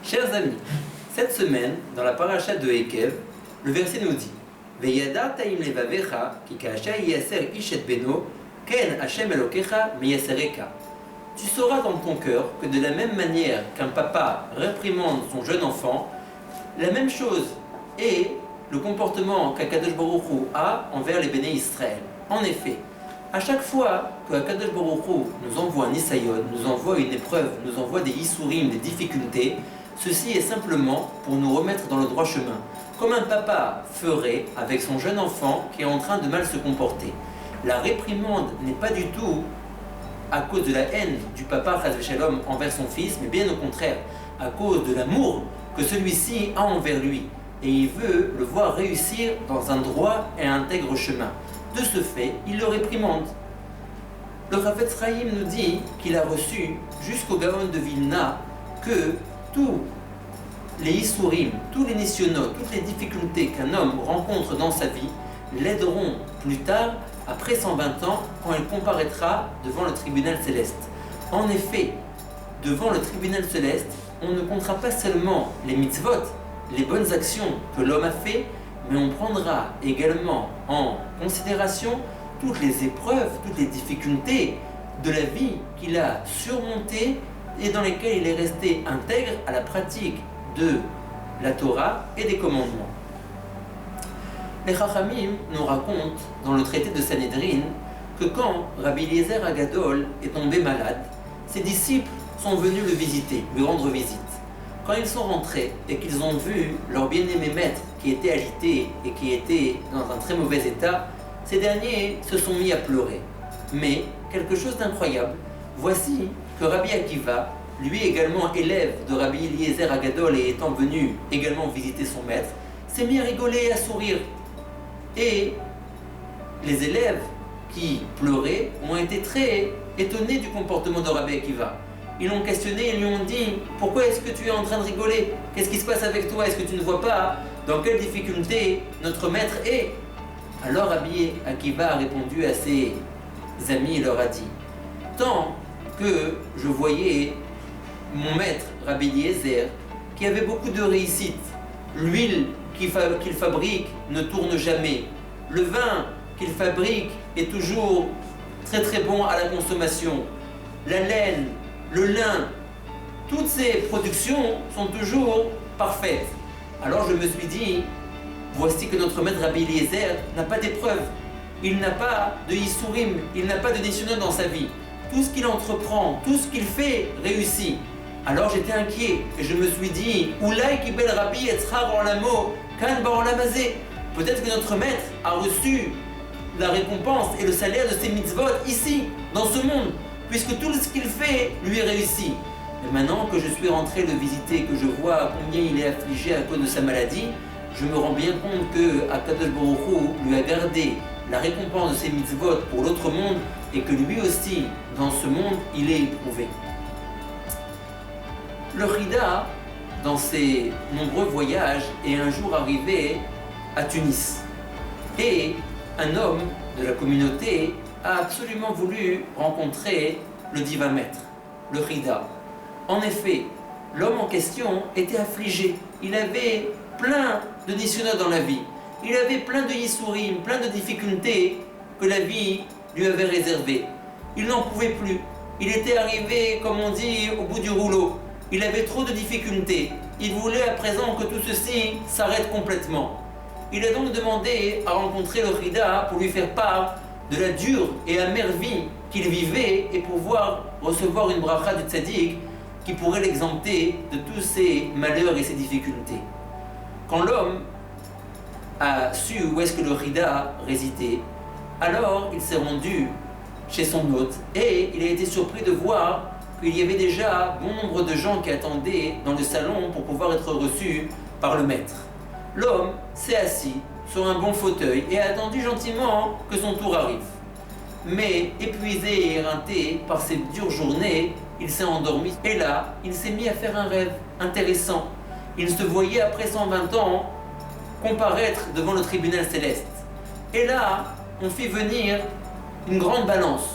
Chers amis, cette semaine, dans la paracha de Ekev, le verset nous dit Ve'yadarta im levavecha ki ka'asher yaser ish et beno ken Hashem Elokecha miyasereka. Tu sauras dans ton cœur que de la même manière qu'un papa réprimande son jeune enfant, la même chose est le comportement qu'Akadosh Baruch Hu a envers les béné Israël. En effet, à chaque fois que Akadosh Baruch Hu nous envoie un Nisayon, nous envoie une épreuve, nous envoie des Yisurim, des difficultés, ceci est simplement pour nous remettre dans le droit chemin, comme un papa ferait avec son jeune enfant qui est en train de mal se comporter. La réprimande n'est pas du tout à cause de la haine du papa Chas v'Shalom envers son fils, mais bien au contraire, à cause de l'amour que celui-ci a envers lui. Et il veut le voir réussir dans un droit et intègre chemin. De ce fait, il le réprimande. Le Chafetz Chaim nous dit qu'il a reçu jusqu'au Gaon de Vilna que tous les Issourim, tous les Nissionot, toutes les difficultés qu'un homme rencontre dans sa vie l'aideront plus tard, après 120 ans, quand il comparaîtra devant le tribunal céleste. En effet, devant le tribunal céleste, on ne comptera pas seulement les mitzvot, les bonnes actions que l'homme a fait, mais on prendra également en considération toutes les épreuves, toutes les difficultés de la vie qu'il a surmontées et dans lesquelles il est resté intègre à la pratique de la Torah et des commandements. Les Chachamim nous racontent dans le traité de Sanhedrin que quand Rabbi Eliezer Agadol est tombé malade, ses disciples sont venus le visiter, lui rendre visite. Quand ils sont rentrés et qu'ils ont vu leur bien-aimé maître qui était alité et qui était dans un très mauvais état, ces derniers se sont mis à pleurer. Mais, quelque chose d'incroyable, voici que Rabbi Akiva, lui également élève de Rabbi Eliezer Agadol et étant venu également visiter son maître, s'est mis à rigoler et à sourire. Et les élèves qui pleuraient ont été très étonnés du comportement de Rabbi Akiva. Ils l'ont questionné et lui ont dit « Pourquoi est-ce que tu es en train de rigoler? Qu'est-ce qui se passe avec toi? Est-ce que tu ne vois pas dans quelle difficulté notre maître est ?» Alors Rabbi Akiva a répondu à ses amis et leur a dit « Tant que je voyais mon maître Rabbi Eliezer qui avait beaucoup de réussite, l'huile qu'il fabrique ne tourne jamais, le vin qu'il fabrique est toujours très très bon à la consommation, la laine, le lin, toutes ces productions sont toujours parfaites. Alors je me suis dit, voici que notre maître Rabbi Eliezer n'a pas d'épreuve, il n'a pas de Yisurim, il n'a pas de Nissionot dans sa vie. Tout ce qu'il entreprend, tout ce qu'il fait réussit. Alors j'étais inquiet et je me suis dit, Oulai kibel Rabbi etzrar olamo kan ba'olamazé. Peut-être que notre maître a reçu la récompense et le salaire de ses mitzvot ici, dans ce monde, puisque tout ce qu'il fait lui est réussi. Et maintenant que je suis rentré le visiter, que je vois combien il est affligé à cause de sa maladie, je me rends bien compte que Akadosh Baruch Hu lui a gardé la récompense de ses mitzvot pour l'autre monde et que lui aussi, dans ce monde, il est éprouvé. Le Rida, dans ses nombreux voyages, est un jour arrivé à Tunis. Et un homme de la communauté a absolument voulu rencontrer le divin maître, le Rida. En effet, l'homme en question était affligé. Il avait plein de Nissionot dans la vie. Il avait plein de Yisurim, plein de difficultés que la vie lui avait réservées. Il n'en pouvait plus. Il était arrivé, comme on dit, au bout du rouleau. Il avait trop de difficultés. Il voulait à présent que tout ceci s'arrête complètement. Il a donc demandé à rencontrer le Rida pour lui faire part de la dure et amère vie qu'il vivait et pouvoir recevoir une bracha du tzaddik qui pourrait l'exempter de tous ses malheurs et ses difficultés. Quand l'homme a su où est-ce que le Rida résidait, alors il s'est rendu chez son hôte et il a été surpris de voir qu'il y avait déjà bon nombre de gens qui attendaient dans le salon pour pouvoir être reçus par le maître. L'homme s'est assis sur un bon fauteuil et a attendu gentiment que son tour arrive. Mais épuisé et éreinté par ces dures journées, il s'est endormi. Et là, il s'est mis à faire un rêve intéressant. Il se voyait après 120 ans comparaître devant le tribunal céleste. Et là, on fit venir une grande balance.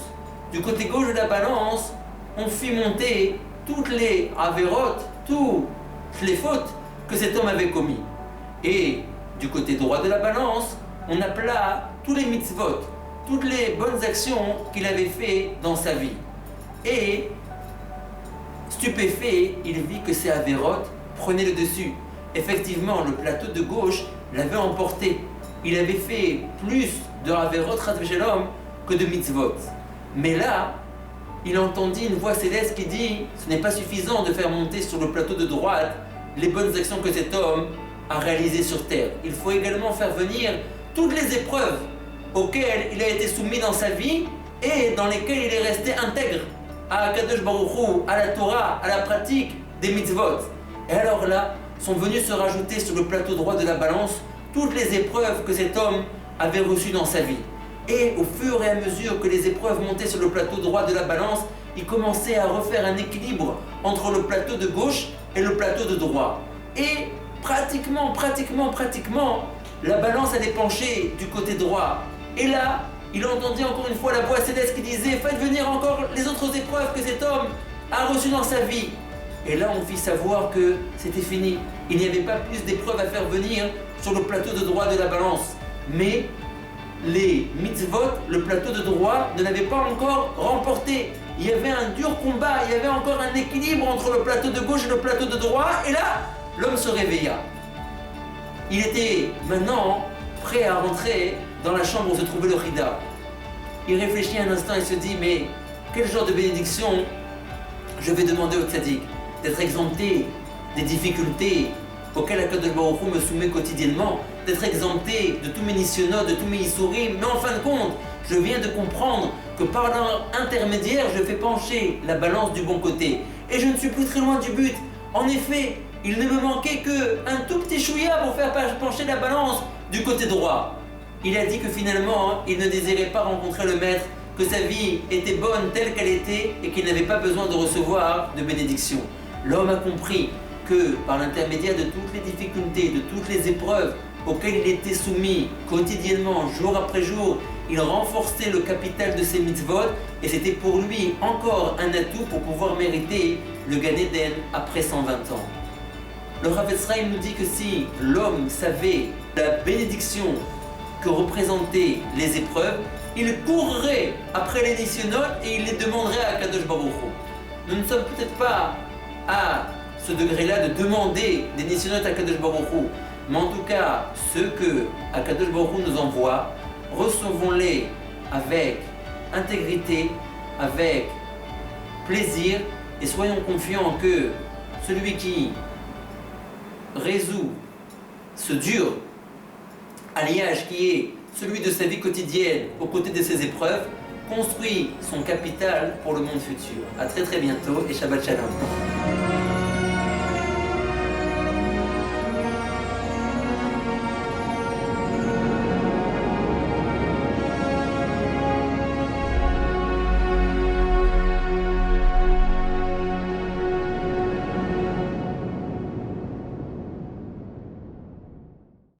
Du côté gauche de la balance, on fit monter toutes les avérotes, tous les fautes que cet homme avait commis. Et du côté droit de la balance, on appela tous les mitzvot, toutes les bonnes actions qu'il avait fait dans sa vie. Et stupéfait, il vit que ces avérotes prenaient le dessus. Effectivement, le plateau de gauche l'avait emporté. Il avait fait plus de avérotes Shalom que de mitzvot. Mais là, il entendit une voix céleste qui dit « Ce n'est pas suffisant de faire monter sur le plateau de droite les bonnes actions que cet homme a réalisées sur terre. Il faut également faire venir toutes les épreuves auxquelles il a été soumis dans sa vie et dans lesquelles il est resté intègre à Akadosh Baruch Hu, à la Torah, à la pratique des mitzvot. » Et alors là, sont venus se rajouter sur le plateau droit de la balance toutes les épreuves que cet homme avait reçues dans sa vie. Et au fur et à mesure que les épreuves montaient sur le plateau droit de la balance, il commençait à refaire un équilibre entre le plateau de gauche et le plateau de droit. Et pratiquement, la balance allait pencher du côté droit. Et là, il entendit encore une fois la voix céleste qui disait « Faites venir encore les autres épreuves que cet homme a reçues dans sa vie. » Et là, on fit savoir que c'était fini. Il n'y avait pas plus d'épreuves à faire venir sur le plateau de droit de la balance. Mais les mitzvot, le plateau de droit, ne l'avaient pas encore remporté. Il y avait un dur combat, il y avait encore un équilibre entre le plateau de gauche et le plateau de droit. Et là, l'homme se réveilla. Il était maintenant prêt à rentrer dans la chambre où se trouvait le Rida. Il réfléchit un instant et se dit, mais quel genre de bénédiction je vais demander au tzaddik? D'être exempté des difficultés auxquelles Akadosh Baruch Hu me soumet quotidiennement, d'être exempté de tous mes nisyonotes, de tous mes issourim, mais en fin de compte, je viens de comprendre que par leur intermédiaire, je fais pencher la balance du bon côté. Et je ne suis plus très loin du but. En effet, il ne me manquait qu'un tout petit chouïa pour faire pencher la balance du côté droit. Il a dit que finalement, il ne désirait pas rencontrer le maître, que sa vie était bonne telle qu'elle était et qu'il n'avait pas besoin de recevoir de bénédiction. L'homme a compris que par l'intermédiaire de toutes les difficultés, de toutes les épreuves auxquelles il était soumis quotidiennement, jour après jour, il renforçait le capital de ses mitzvot et c'était pour lui encore un atout pour pouvoir mériter le Gan Eden après 120 ans. Le Rav Etzraïm nous dit que si l'homme savait la bénédiction que représentaient les épreuves, il courrait après les nisyonotes et il les demanderait à Akadosh Baruch Hu. Nous ne sommes peut-être pas à ce degré-là de demander des nisyonotes à Akadosh Baruch Hu, mais en tout cas, ceux que Akadosh Baruch Hu nous envoie, recevons-les avec intégrité, avec plaisir, et soyons confiants que celui qui résout ce dur alliage qui est celui de sa vie quotidienne aux côtés de ses épreuves, construit son capital pour le monde futur. A très bientôt et Shabbat Shalom.